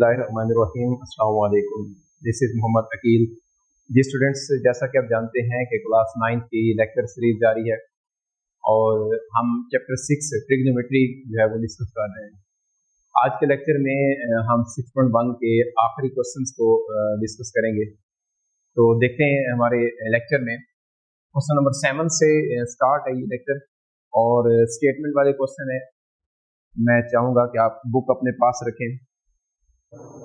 बिस्मिल्लाहिर्रहमानिर्रहीम। अस्सलाम वालेकुम। This is Mohammad Aqeel. जी स्टूडेंट्स, जैसा कि आप जानते हैं कि क्लास 9 की लेक्चर सीरीज जारी है और हम चैप्टर 6 ट्रिग्नोमेट्री जो है वो डिस्कस कर रहे हैं। आज के लेक्चर में हम 6.1 के आखिरी क्वेश्चंस को डिस्कस करेंगे। तो देखते हैं हमारे लेक्चर में क्वेश्चन नंबर 7 से स्टार्ट है ये लेक्चर और स्टेटमेंट वाले क्वेश्चन है। मैं चाहूँगा कि आप बुक अपने पास रखें।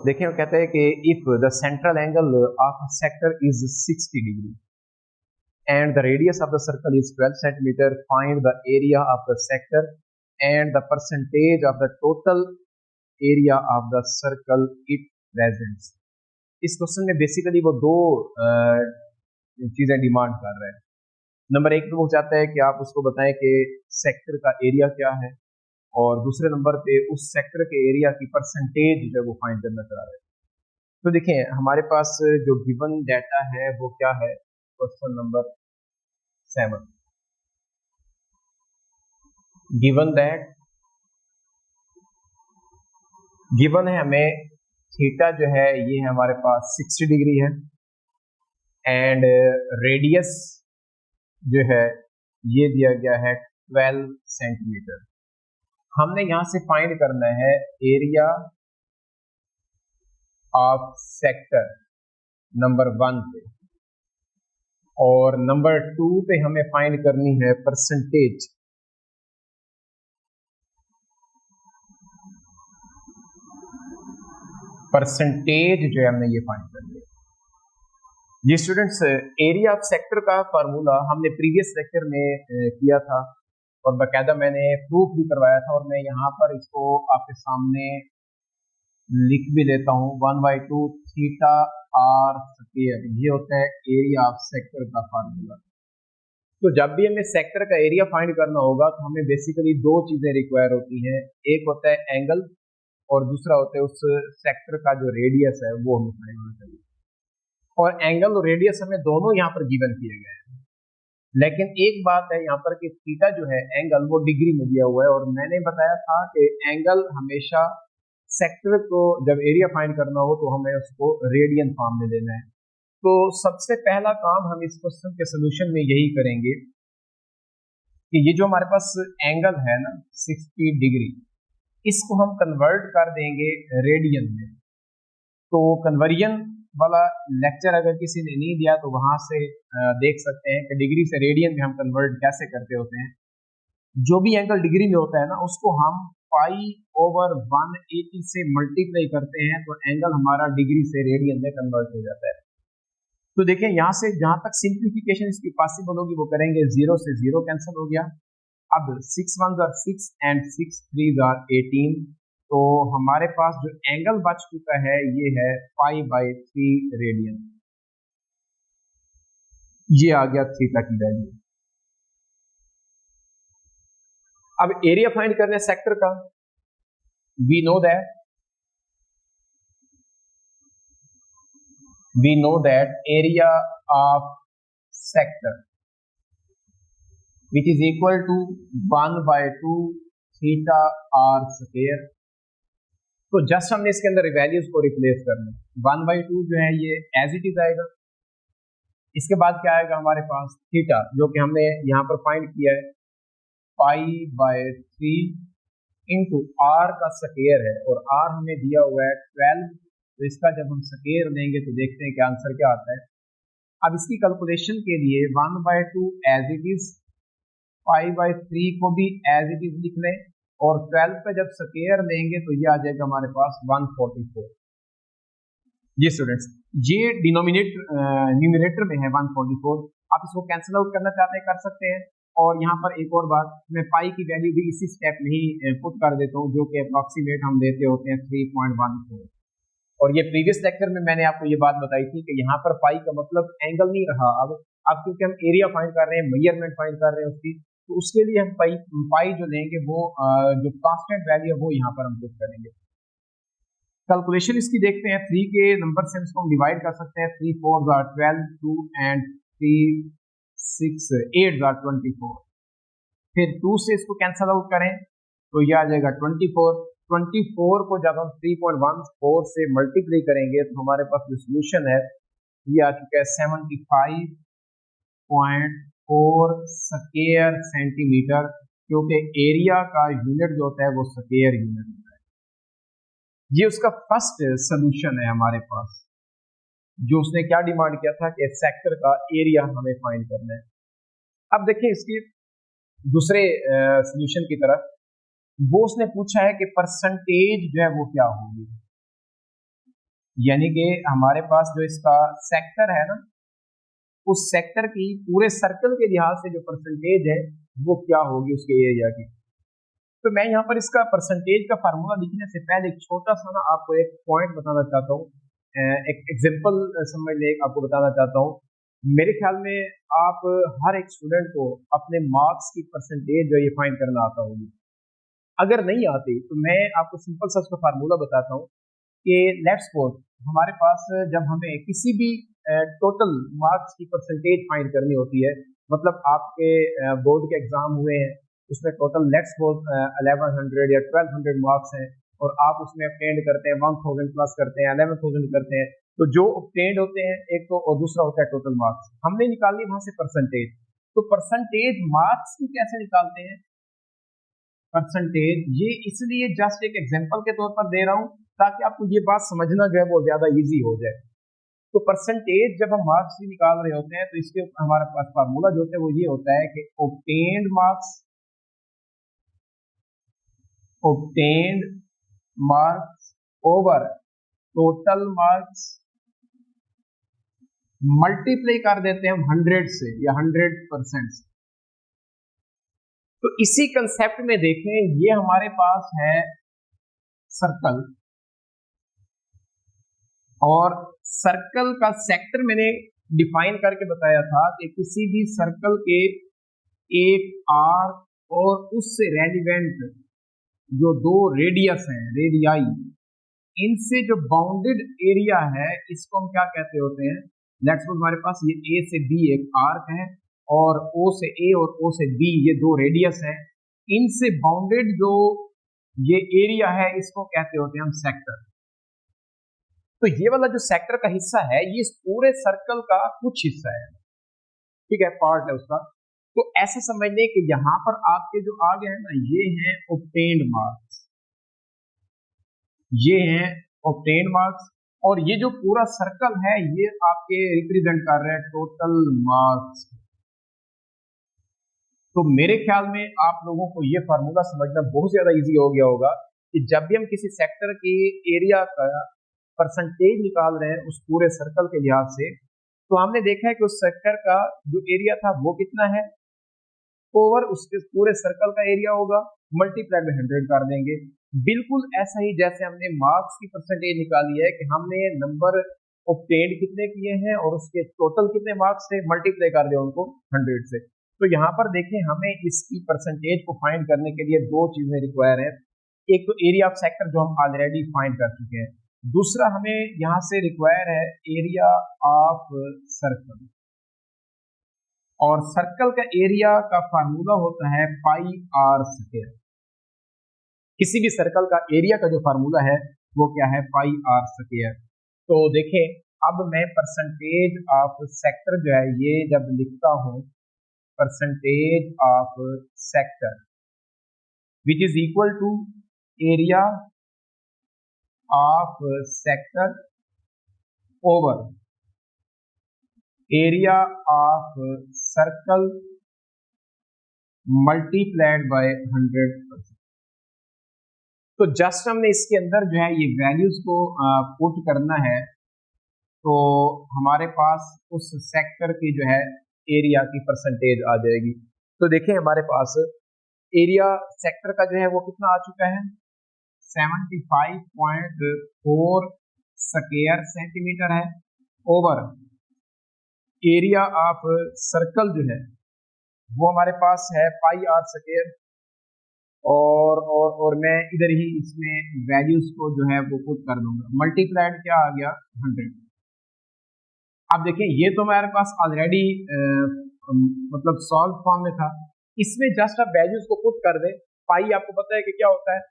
देखिए, वो कहते हैं कि if the central angle of a sector is 60 degree and the radius of the circle is 12 centimeter, find the area of the sector and the percentage of the total area of the circle it represents। इस question में basically वो दो चीजें demand कर रहे हैं। Number एक पे वो चाहता है कि आप उसको बताएं कि सेक्टर का एरिया क्या है, और दूसरे नंबर पे उस सेक्टर के एरिया की परसेंटेज जो है वो फाइंड करना चाह रहे हैं। तो देखिए, हमारे पास जो गिवन डाटा है वो क्या है, क्वेश्चन नंबर 7। गिवन है हमें थीटा जो है ये हमारे पास 60 डिग्री है एंड रेडियस जो है ये दिया गया है 12 सेंटीमीटर। हमने यहां से फाइंड करना है एरिया ऑफ सेक्टर नंबर 1 पे, और नंबर 2 पे हमें फाइंड करनी है परसेंटेज। जो है हमने ये फाइंड करनी है। जी स्टूडेंट्स, एरिया ऑफ सेक्टर का फार्मूला हमने प्रीवियस लेक्चर में किया था और बाकायदा मैंने प्रूफ भी करवाया था, और मैं यहाँ पर इसको आपके सामने लिख भी लेता हूँ। 1/2 थीटा आर स्क्वायर, ये होता है एरिया ऑफ सेक्टर का फार्मूला। तो जब भी हमें सेक्टर का एरिया फाइंड करना होगा तो हमें बेसिकली दो चीजें रिक्वायर होती हैं। एक होता है एंगल और दूसरा होता है उस सेक्टर का जो रेडियस है वो हमें फाइंड होना चाहिए। और एंगल और रेडियस हमें दोनों यहाँ पर गिवन किए गए हैं, लेकिन एक बात है यहाँ पर कि थीटा जो है एंगल वो डिग्री में दिया हुआ है, और मैंने बताया था कि एंगल हमेशा सेक्टर को जब एरिया फाइंड करना हो तो हमें उसको रेडियन फॉर्म में लेना है। तो सबसे पहला काम हम इस क्वेश्चन के सोल्यूशन में यही करेंगे कि ये जो हमारे पास एंगल है ना 60 डिग्री, इसको हम कन्वर्ट कर देंगे रेडियन में। तो कन्वर्जन वाला लेक्चर अगर किसी ने नहीं दिया तो वहां से देख सकते हैं कि डिग्री से रेडियन में हम कन्वर्ट कैसे करते होते हैं। जो भी एंगल डिग्री में होता है ना उसको हम π/180 से मल्टीप्लाई करते हैं तो एंगल हमारा डिग्री से रेडियन में कन्वर्ट हो जाता है। तो देखिए, यहाँ से जहां तक सिंप्लीफिकेशन इसकी पॉसिबल होगी वो करेंगे। 0 से 0 कैंसिल हो गया। अब 6 1s are 6 and 6 3s are 18। तो हमारे पास जो एंगल बच चुका है ये है π/3 रेडियन। ये आ गया थीटा की वैल्यू। अब एरिया फाइंड करने सेक्टर का, we know that area of sector which is equal to 1/2 theta are square. तो जस्ट हमने इसके अंदर वैल्यूज को रिप्लेस करना। 1/2 जो है ये एज इट इज आएगा। इसके बाद क्या आएगा हमारे पास थीटा, जो कि हमने यहाँ पर फाइंड किया है π/3 इंटू आर का स्क्वायर है, और आर हमें दिया हुआ है 12। तो इसका जब हम स्क्वायर लेंगे तो देखते हैं कि आंसर क्या आता है। अब इसकी कैलकुलेशन के लिए 1/2 एज इट इज, π/3 को भी एज इट इज लिख लें, और 12 पे जब स्क्वायर लेंगे तो ये आ जाएगा हमारे पास 144। जी स्टूडेंट्स, ये न्यूमरेटर में है 144। आप इसको कैंसिल आउट करना चाहते हैं कर सकते हैं। और यहाँ पर एक और बात, मैं पाई की वैल्यू भी इसी स्टेप में ही पुट कर देता हूँ, जो कि अप्रॉक्सीमेट हम देते होते हैं 3.14। और ये प्रीवियस लेक्चर में मैंने आपको ये बात बताई थी कि यहाँ पर पाई का मतलब एंगल नहीं रहा। अब क्योंकि हम एरिया फाइंड कर रहे हैं, मेजरमेंट फाइंड कर रहे हैं उसकी, तो उसके लिए हम पाई जो लेंगे वो जो कांस्टेंट वैल्यू है वो यहाँ पर हम पुट करेंगे। कैलकुलेशन इसकी देखते हैं। 3 के नंबर से इसको हम डिवाइड कर सकते हैं। 3 4s are 12, 2 and 3 6 8s are 24। फिर 2 से इसको कैंसिल आउट करें तो ये आ जाएगा 24। 24 को जब हम 3.14 से मल्टीप्लाई करेंगे तो हमारे पास जो सोल्यूशन है ये आ चुका है 75.4 स्क्वायर सेंटीमीटर, क्योंकि एरिया का यूनिट जो होता है वो स्क्वायर यूनिट होता है। ये उसका फर्स्ट सोल्यूशन है हमारे पास, जो उसने क्या डिमांड किया था कि सेक्टर का एरिया हमें फाइंड करना है। अब देखिए इसके दूसरे सोल्यूशन की तरफ, वो उसने पूछा है कि परसेंटेज जो है वो क्या होगी, यानी कि हमारे पास जो इसका सेक्टर है ना, उस सेक्टर की पूरे सर्कल के लिहाज से जो परसेंटेज है वो क्या होगी उसके एरिया की। तो मैं यहाँ पर इसका परसेंटेज का फार्मूला लिखने से पहले एक छोटा सा ना आपको एक पॉइंट बताना चाहता हूँ, एक एग्जांपल समझ ले आपको बताना चाहता हूँ। मेरे ख्याल में आप हर एक स्टूडेंट को अपने मार्क्स की परसेंटेज जो ये फाइंड करना आता होगी। अगर नहीं आती तो मैं आपको सिंपल सा उसका फार्मूला बताता हूँ कि लेट्स सपोज हमारे पास जब हमें किसी भी टोटल मार्क्स की परसेंटेज फाइंड करनी होती है, मतलब आपके बोर्ड के एग्जाम हुए हैं, उसमें टोटल लेट्स सपोज 1100 या 1200 मार्क्स हैं और आप उसमें ऑब्टेंड करते हैं 1000 प्लस करते हैं 11,000 करते हैं, तो जो ऑब्टेंड होते हैं एक तो और दूसरा होता है टोटल मार्क्स। हमने निकाली वहां से परसेंटेज, तो परसेंटेज मार्क्स की कैसे निकालते हैं परसेंटेज, ये इसलिए जस्ट एक एग्जांपल के तौर पर दे रहा हूं ताकि आपको ये बात समझना जो है वो ज्यादा इजी हो जाए। तो परसेंटेज जब हम मार्क्स की निकाल रहे होते हैं तो इसके हमारे पास फार्मूला जो होता है वो ये होता है कि obtained marks over total marks multiply कर देते हैं हम 100 से या 100% से। तो इसी कंसेप्ट में देखें, ये हमारे पास है सर्कल, और सर्कल का सेक्टर मैंने डिफाइन करके बताया था कि किसी भी सर्कल के एक आर्क और उससे रेलिवेंट जो दो रेडियस हैं, रेडियाई, इनसे जो बाउंडेड एरिया है इसको हम क्या कहते होते हैं। लेट्स सपोज हमारे पास ये ए से बी एक आर्क है और ओ से ए और ओ से बी ये दो रेडियस है, इनसे बाउंडेड जो ये एरिया है इसको कहते होते हैं हम सेक्टर। तो ये वाला जो सेक्टर का हिस्सा है ये इस पूरे सर्कल का कुछ हिस्सा है, ठीक है, पार्ट है उसका। तो ऐसे समझने कि यहां पर आपके जो आगे है ना, ये हैं ऑब्टेन्ड मार्क्स, ये हैं ऑब्टेन्ड मार्क्स, और ये जो पूरा सर्कल है ये आपके रिप्रेजेंट कर रहे हैं टोटल मार्क्स। तो मेरे ख्याल में आप लोगों को ये फार्मूला समझना बहुत ज्यादा इजी हो गया होगा कि जब भी हम किसी सेक्टर के एरिया का परसेंटेज निकाल रहे हैं उस पूरे सर्कल के लिहाज से, तो हमने देखा है कि उस सेक्टर का जो एरिया था वो कितना है, ओवर उसके पूरे सर्कल का एरिया होगा, मल्टीप्लाइड में 100 कर देंगे। बिल्कुल ऐसा ही जैसे हमने मार्क्स की परसेंटेज निकाली है कि हमने नंबर ऑब्टेन्ड कितने किए हैं और उसके टोटल कितने मार्क्स थे, मल्टीप्लाई कर दिया उनको 100 से। तो यहाँ पर देखें हमें इसकी परसेंटेज को फाइंड करने के लिए दो चीजें रिक्वायर है, एक तो एरिया ऑफ सेक्टर जो हम ऑलरेडी फाइंड कर चुके हैं, दूसरा हमें यहाँ से रिक्वायर है एरिया ऑफ सर्कल, और सर्कल का एरिया का फार्मूला होता है पाई आर स्क्वायर। किसी भी सर्कल का एरिया का जो फार्मूला है वो क्या है, पाई आर स्क्वायर। तो देखें अब मैं परसेंटेज ऑफ सेक्टर जो है ये जब लिखता हूं, percentage of sector which is equal to area of sector over area of circle multiplied by 100%। तो जस्ट हमने इसके अंदर जो है ये वैल्यूज को पुट करना है, तो हमारे पास उस सेक्टर की जो है एरिया की परसेंटेज आ जाएगी। तो देखिए हमारे पास एरिया सेक्टर का जो है वो कितना आ चुका है, 75.4 स्क्वायर सेंटीमीटर है, ओवर एरिया ऑफ सर्कल जो है वो हमारे पास है पाई आर स्क्वायर, और मैं इधर ही इसमें वैल्यूज को जो है वो पुट कर दूंगा, मल्टीप्लाइड क्या आ गया 100। अब देखिए ये तो हमारे पास ऑलरेडी मतलब सॉल्व फॉर्म में था, इसमें जस्ट आप वैल्यूज को पुट कर दे। पाई आपको पता है कि क्या होता है,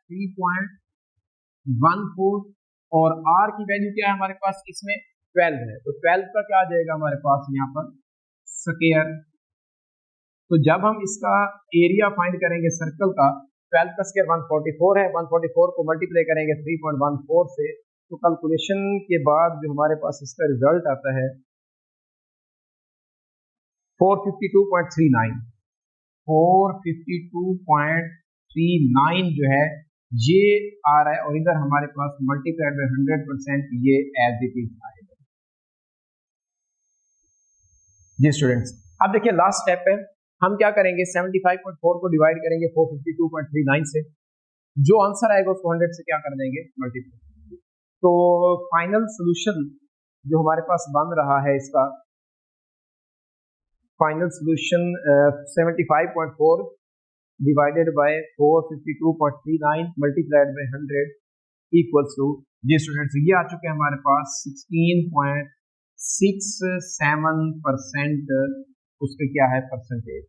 1/4 और r की वैल्यू क्या है हमारे पास इसमें 12 है, तो 12 का क्या आ जाएगा हमारे पास यहाँ पर स्क्वायर। तो जब हम इसका एरिया फाइंड करेंगे सर्कल का, 12 का स्क्वायर 144 है, 144 को मल्टीप्लाई करेंगे 3.14 से, तो कैलकुलेशन के बाद जो हमारे पास इसका रिजल्ट आता है 452.39, 452.39 जो है ये आ रहा है, और इधर हमारे पास मल्टीप्लाइड बाय 100% ये एज इट इज आएगा। जी स्टूडेंट्स, अब देखिए लास्ट स्टेप है, हम क्या करेंगे 75.4 को डिवाइड करेंगे 452.39 से, जो आंसर आएगा उसको 100 से क्या कर देंगे मल्टीप्लाई। तो फाइनल सोल्यूशन जो हमारे पास बन रहा है इसका final solution 75.4 divided by 452.39 multiplied by 100 equals to, जी स्टूडेंट्स ये आ चुके हैं हमारे पास 16.67% उसके क्या है परसेंटेज।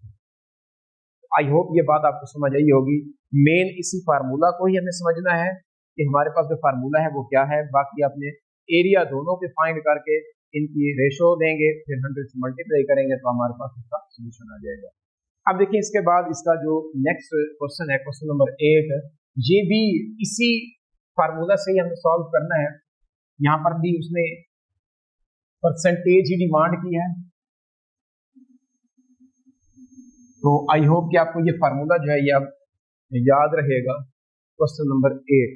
आई होप ये बात आपको समझ आई होगी। मेन इसी फार्मूला को ही हमें समझना है कि हमारे पास जो फार्मूला है वो क्या है, बाकी आपने एरिया दोनों के फाइंड करके इनकी रेशो देंगे, फिर 100 से मल्टीप्लाई करेंगे तो हमारे पास इसका सोल्यूशन आ जाएगा। अब देखिए इसके बाद इसका जो नेक्स्ट क्वेश्चन है, क्वेश्चन नंबर 8, ये भी इसी फार्मूला से ही हमें सॉल्व करना है। यहाँ पर भी उसने परसेंटेज ही डिमांड की है, तो आई होप कि आपको ये फार्मूला जो है ये अब याद रहेगा। क्वेश्चन नंबर 8,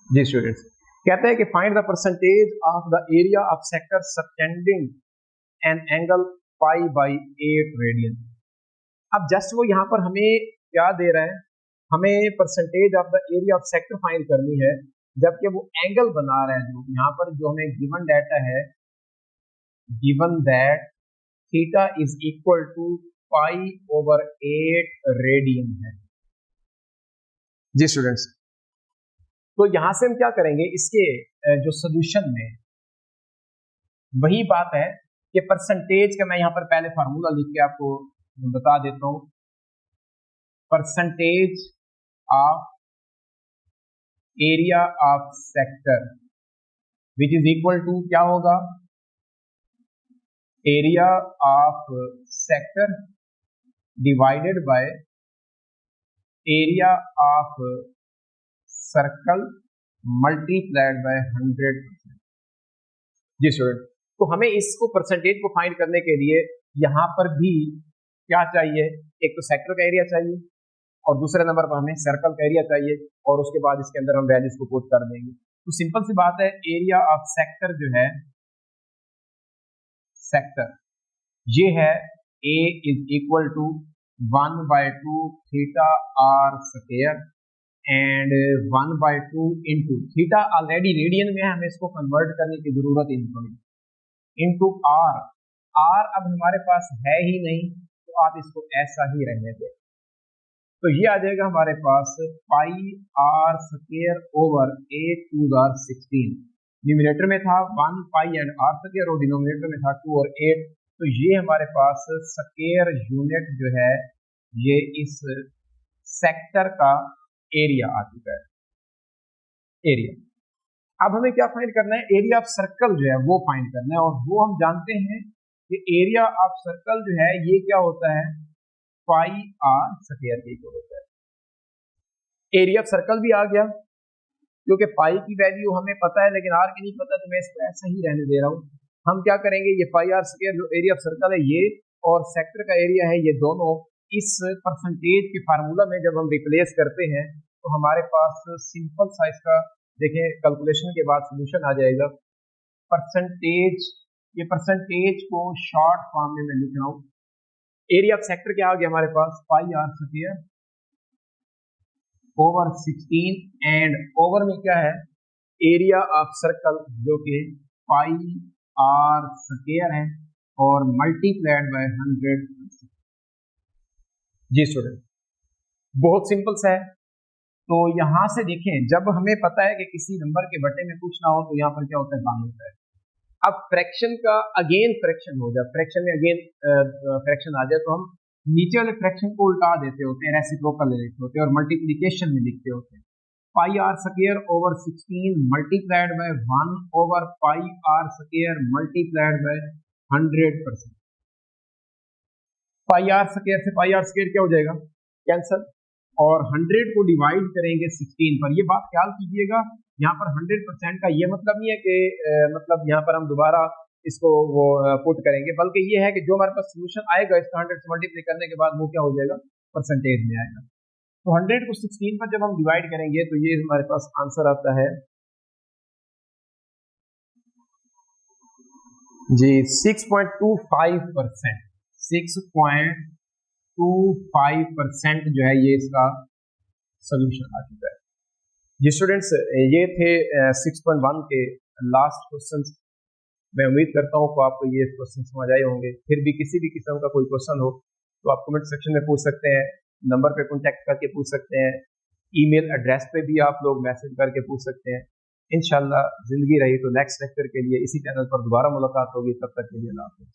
जी स्टूडेंट्स, कहते हैं कि find the percentage of the area of sector subtending an angle pi by 8 radian. अब जस्ट वो यहाँ पर हमें क्या दे रहा है, हमें percentage of the area of sector find करनी है, जबकि वो एंगल बना रहा है। जो यहाँ पर जो हमें गिवन डाटा है, given that theta is equal to pi over 8 radian है। जी स्टूडेंट्स, तो यहां से हम क्या करेंगे, इसके जो सोल्यूशन में वही बात है कि परसेंटेज का मैं यहां पर पहले फार्मूला लिख के आपको बता देता हूं। Percentage of area of sector which is equal to क्या होगा, area of sector divided by area of circle multiplied by 100%। जी स्टूडेंट, तो हमें इसको परसेंटेज को फाइंड करने के लिए यहां पर भी क्या चाहिए, एक तो सेक्टर का एरिया चाहिए और दूसरे नंबर पर हमें सर्कल का एरिया चाहिए, और उसके बाद इसके अंदर हम वैल्यूज को पुट कर देंगे। तो सिंपल सी बात है, एरिया ऑफ सेक्टर जो है, सेक्टर ये है A is equal to 1/2 theta are square and 1/2 into theta already radian में है, हमें इसको कन्वर्ट करने की जरूरत ही नहीं, इंटू आर। आर अब हमारे पास है ही नहीं, तो आप इसको ऐसा ही रहने दें, तो ये आ जाएगा हमारे पास pi R square over 8 2 16। Numerator में था 1 पाई एंड आर स्क्वायर और डिनोमिनेटर में था 2 और 8, तो ये हमारे पास स्क्वायर यूनिट जो है ये इस सेक्टर का एरिया आ चुका है। एरिया, अब हमें क्या फाइंड करना है, एरिया ऑफ सर्कल जो है वो फाइंड करना है, और वो हम जानते हैं कि एरिया ऑफ सर्कल जो है ये क्या होता है, पाई आर स्क्वायर के इक्वल होता है। एरिया ऑफ सर्कल भी आ गया, क्योंकि पाई की वैल्यू हमें पता है लेकिन आर की नहीं पता, तो मैं इसको ऐसा ही रहने दे रहा हूँ। हम क्या करेंगे, ये पाई आर स्क्वायर जो एरिया ऑफ सर्कल है ये और सेक्टर का एरिया है, ये दोनों इस परसेंटेज के फार्मूला में जब हम रिप्लेस करते हैं तो हमारे पास सिंपल साइज का देखें कैलकुलेशन के बाद सोल्यूशन आ जाएगा। परसेंटेज, ये परसेंटेज को शॉर्ट फॉर्म में मैं लिख रहा हूं, एरिया ऑफ सेक्टर क्या आ गया हमारे पास, pi R square over 16 and over में क्या है, एरिया ऑफ सर्कल जो कि पाई आर स्क्वायर है और मल्टीप्लाइड बाय 100। जी स्टूडेंट, बहुत सिंपल सा है। तो यहां से देखें, जब हमें पता है कि किसी नंबर के बटे में कुछ ना हो तो यहाँ पर क्या होता है, बांग होता है। अब फ्रैक्शन का अगेन फ्रैक्शन हो जाए, फ्रैक्शन में अगेन फ्रैक्शन आ जाए, तो हम नीचे वाले फ्रैक्शन को उल्टा देते होते हैं, रेसिप्रोकल ले लेते होते हैं और मल्टीप्लिकेशन में लिखते होते हैं। Pi R square over 16 multiplied by 1 over pi R square multiplied by 100%। Pi R square से पाई आर स्क्वायर क्या हो जाएगा, कैंसल, और 100 को डिवाइड करेंगे 16 पर। ये बात ख्याल कीजिएगा, यहाँ पर 100% का ये मतलब नहीं है कि मतलब यहाँ पर हम दोबारा इसको वो पुट करेंगे, बल्कि ये है कि जो हमारे पास सोल्यूशन आएगा इसका 100 से मल्टीप्लाई करने के बाद वो क्या हो जाएगा, परसेंटेज में आएगा। तो 100 को 16 पर जब हम डिवाइड करेंगे तो ये हमारे पास आंसर आता है जी 6.25%। 6.25% जो है ये इसका सोल्यूशन आ चुका है। जी स्टूडेंट्स, ये थे 6.1 के लास्ट क्वेश्चंस। मैं उम्मीद करता हूँ कि आपको ये क्वेश्चन समझ आए होंगे। फिर भी किसी भी किस्म का कोई क्वेश्चन हो तो आप कमेंट सेक्शन में पूछ सकते हैं, नंबर पे कॉन्टैक्ट करके पूछ सकते हैं, ईमेल एड्रेस पे भी आप लोग मैसेज करके पूछ सकते हैं। इंशाल्लाह जिंदगी रही तो नेक्स्ट लेक्चर के लिए इसी चैनल पर दोबारा मुलाकात होगी। तब तक के लिए अल्लाह हाफ़िज़।